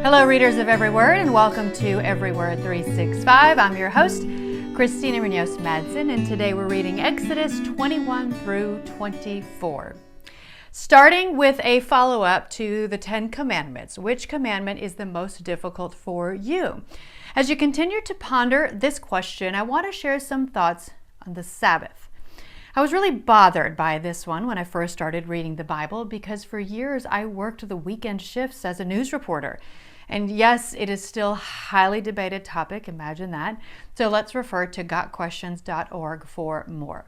Hello, readers of Every Word, and welcome to Every Word 365. I'm your host, Christina Munoz Madsen, and today we're reading Exodus 21 through 24. Starting with a follow-up to the 10 Commandments. Which commandment is the most difficult for you? As you continue to ponder this question, I want to share some thoughts on the Sabbath. I was really bothered by this one when I first started reading the Bible because for years I worked the weekend shifts as a news reporter. And yes, it is still a highly debated topic, imagine that. So let's refer to gotquestions.org for more.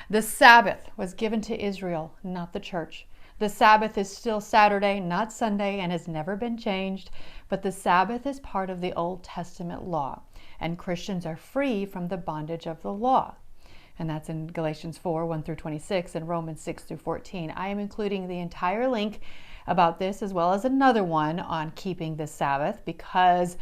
The Sabbath was given to Israel, not the church. The Sabbath is still Saturday, not Sunday, and has never been changed. But the Sabbath is part of the Old Testament law, and Christians are free from the bondage of the law. And that's in Galatians 4, 1 through 26, and Romans 6 through 14. I am including the entire link about this as well as another one on keeping the Sabbath because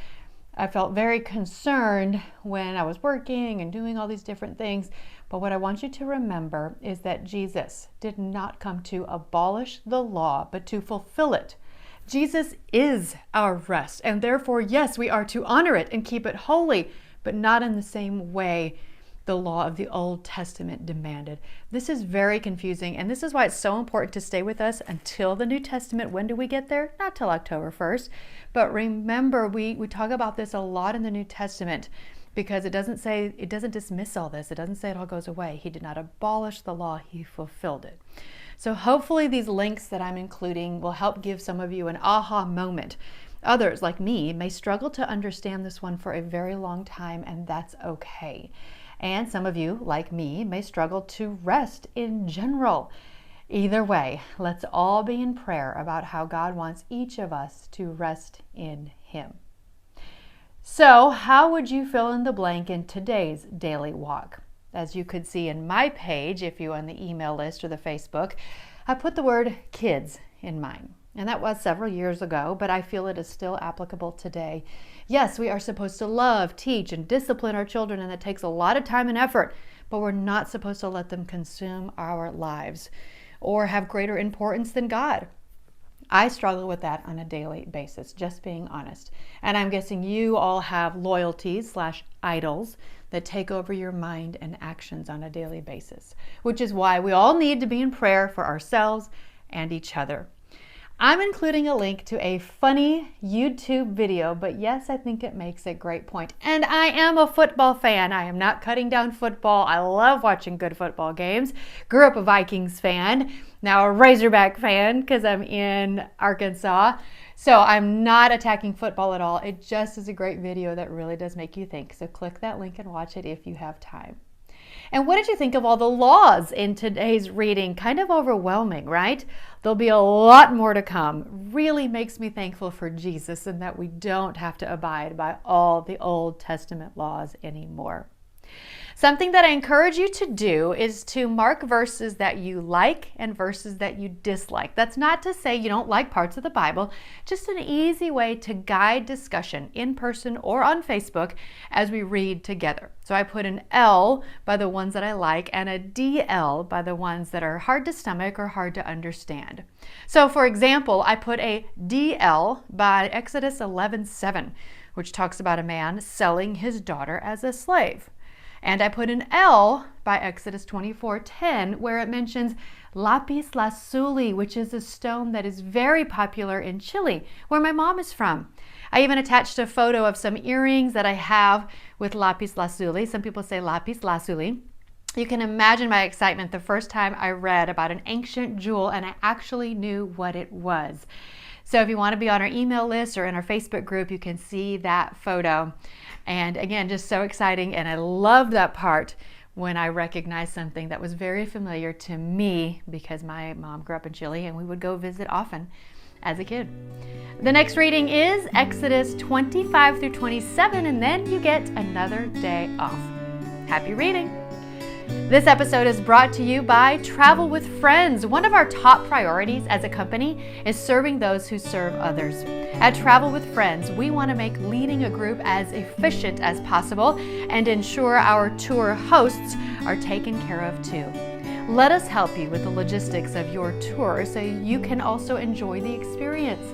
I felt very concerned when I was working and doing all these different things. But what I want you to remember is that Jesus did not come to abolish the law, but to fulfill it. Jesus is our rest, and therefore, yes, we are to honor it and keep it holy, but not in the same way the law of the Old Testament demanded. This is very confusing, and this is why it's so important to stay with us until the New Testament. When do we get there? Not till October 1st. But remember, we talk about this a lot in the New Testament because it doesn't dismiss all this. It doesn't say it all goes away. He did not abolish the law, he fulfilled it. So hopefully these links that I'm including will help give some of you an aha moment. Others, like me, may struggle to understand this one for a very long time, and that's okay. And some of you, like me, may struggle to rest in general. Either way, let's all be in prayer about how God wants each of us to rest in Him. So, how would you fill in the blank in today's daily walk? As you could see in my page, if you're on the email list or the Facebook, I put the word kids in mine. And that was several years ago, but I feel it is still applicable today. Yes, we are supposed to love, teach, and discipline our children, and that takes a lot of time and effort, but we're not supposed to let them consume our lives or have greater importance than God. I struggle with that on a daily basis, just being honest. And I'm guessing you all have loyalties/idols that take over your mind and actions on a daily basis, which is why we all need to be in prayer for ourselves and each other. I'm including a link to a funny YouTube video, but yes, I think it makes a great point. And I am a football fan. I am not cutting down football. I love watching good football games. Grew up a Vikings fan, now a Razorback fan because I'm in Arkansas. So I'm not attacking football at all. It just is a great video that really does make you think. So click that link and watch it if you have time. And what did you think of all the laws in today's reading? Kind of overwhelming, right? There'll be a lot more to come. Really makes me thankful for Jesus and that we don't have to abide by all the Old Testament laws anymore. Something that I encourage you to do is to mark verses that you like and verses that you dislike. That's not to say you don't like parts of the Bible, just an easy way to guide discussion in person or on Facebook as we read together. So I put an L by the ones that I like and a DL by the ones that are hard to stomach or hard to understand. So for example, I put a DL by Exodus 11:7, which talks about a man selling his daughter as a slave. And I put an L by Exodus 24:10, where it mentions lapis lazuli, which is a stone that is very popular in Chile, where my mom is from. I even attached a photo of some earrings that I have with lapis lazuli. Some people say lapis lazuli. You can imagine my excitement the first time I read about an ancient jewel and I actually knew what it was. So if you want to be on our email list or in our Facebook group, you can see that photo. And again, just so exciting. And I love that part when I recognized something that was very familiar to me because my mom grew up in Chile and we would go visit often as a kid. The next reading is Exodus 25 through 27, and then you get another day off. Happy reading. This episode is brought to you by Travel with Friends. One of our top priorities as a company is serving those who serve others. At Travel with Friends, we want to make leading a group as efficient as possible and ensure our tour hosts are taken care of too. Let us help you with the logistics of your tour so you can also enjoy the experience.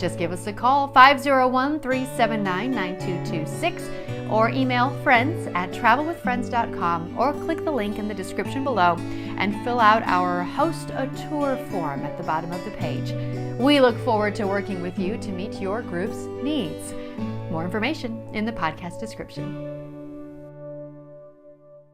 Just give us a call, 501-379-9226, or email friends@travelwithfriends.com, or click the link in the description below and fill out our Host a Tour form at the bottom of the page. We look forward to working with you to meet your group's needs. More information in the podcast description.